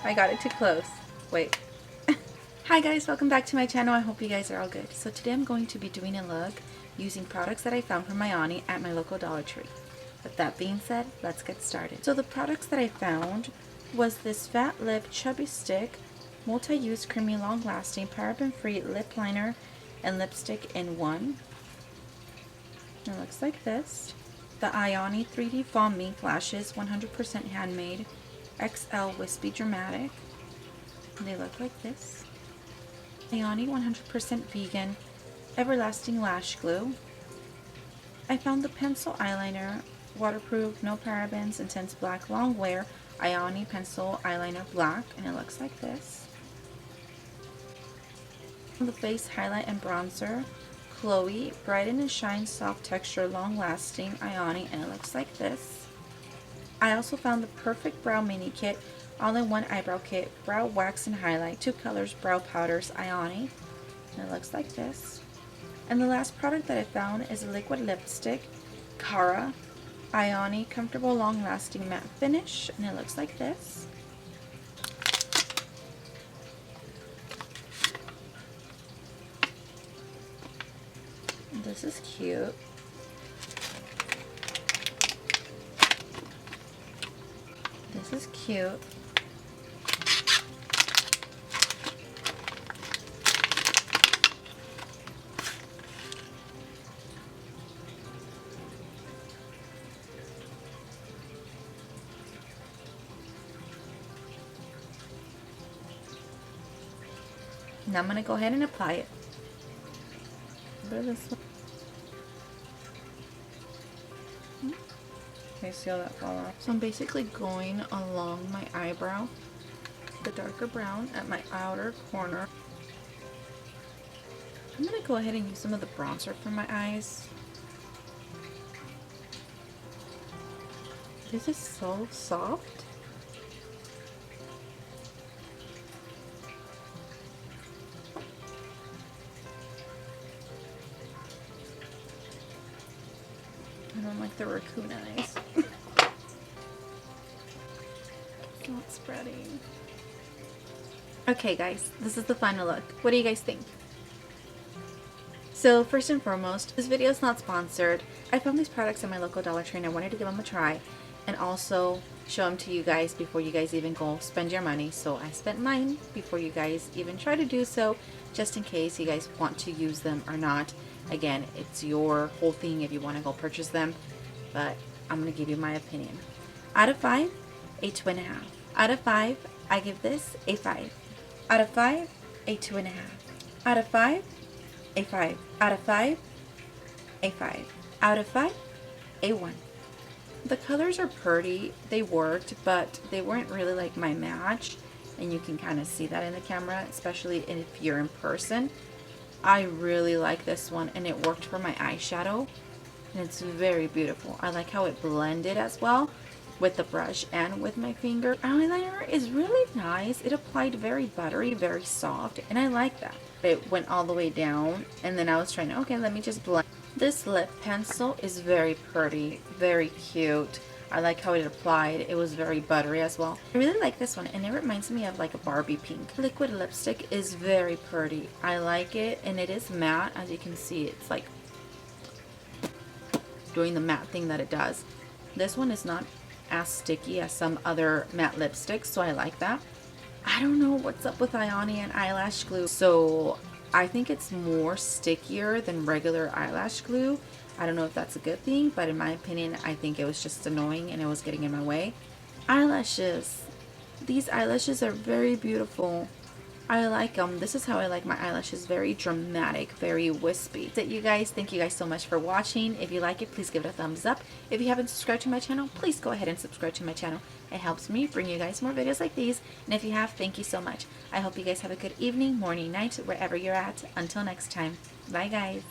I got it too close. Wait. Hi guys, welcome back to my channel. I hope you guys are all good. So today I'm going to be doing a look using products that I found from Ioni at my local Dollar Tree. With that being said, let's get started. So the products that I found was this Fat Lip Chubby Stick, multi-use creamy long-lasting paraben-free lip liner and lipstick in one. It looks like this. The Ioni 3D Foam Mink Lashes, 100% handmade, XL Wispy Dramatic. They look like this. Ioni 100% vegan, everlasting lash glue. I found the pencil eyeliner, waterproof, no parabens, intense black long wear Ioni pencil eyeliner black, and it looks like this. The face highlight and bronzer, Chloe Brighten and Shine soft texture long lasting Ioni, and it looks like this. I also found the perfect brow mini kit, all-in-one eyebrow kit, brow wax and highlight, 2 colors brow powders Ioni, and it looks like this. And the last product that I found is a liquid lipstick, Cara Ioni comfortable long-lasting matte finish, and it looks like this. This is cute. This is cute. Now I'm going to go ahead and apply it. This one. Okay, see how that fall off? So I'm basically going along my eyebrow, the darker brown at my outer corner. I'm going to go ahead and use some of the bronzer for my eyes. This is so soft. I don't like the raccoon eyes. It's not spreading. Okay guys, this is the final look. What do you guys think? So first and foremost, this video is not sponsored. I found these products at my local Dollar Tree and I wanted to give them a try and also show them to you guys before you guys even go spend your money. So I spent mine before you guys even try to do so, just in case you guys want to use them or not. Again, it's your whole thing if you want to go purchase them, but I'm going to give you my opinion. Out of 5, a 2.5. Out of 5, I give this a 5. Out of 5, a 2.5. Out of 5, a 5. Out of 5, a 5. Out of 5, a 1. The colors are pretty, they worked, but they weren't really like my match, and you can kind of see that in the camera, especially if you're in person. I really like this one, and it worked for my eyeshadow, and it's very beautiful. I like how it blended as well with the brush and with my finger. Eyeliner is really nice. It applied very buttery, very soft, and I like that. It went all the way down, and then I was trying to, okay, let me just blend. This lip pencil is very pretty, very cute. I like how it applied. It was very buttery as well. I really like this one, and it reminds me of like a Barbie pink. Liquid lipstick is very pretty. I like it, and it is matte. As you can see, it's like doing the matte thing that it does. This one is not as sticky as some other matte lipsticks, so I like that. I don't know what's up with Ioni and eyelash glue, so I think it's more stickier than regular eyelash glue. I don't know if that's a good thing, but in my opinion, I think it was just annoying and it was getting in my way. Eyelashes. These eyelashes are very beautiful. I like them. This is how I like my eyelashes. Very dramatic, very wispy. That's it, you guys. Thank you guys so much for watching. If you like it, please give it a thumbs up. If you haven't subscribed to my channel, please go ahead and subscribe to my channel. It helps me bring you guys more videos like these. And if you have, thank you so much. I hope you guys have a good evening, morning, night, wherever you're at. Until next time. Bye, guys.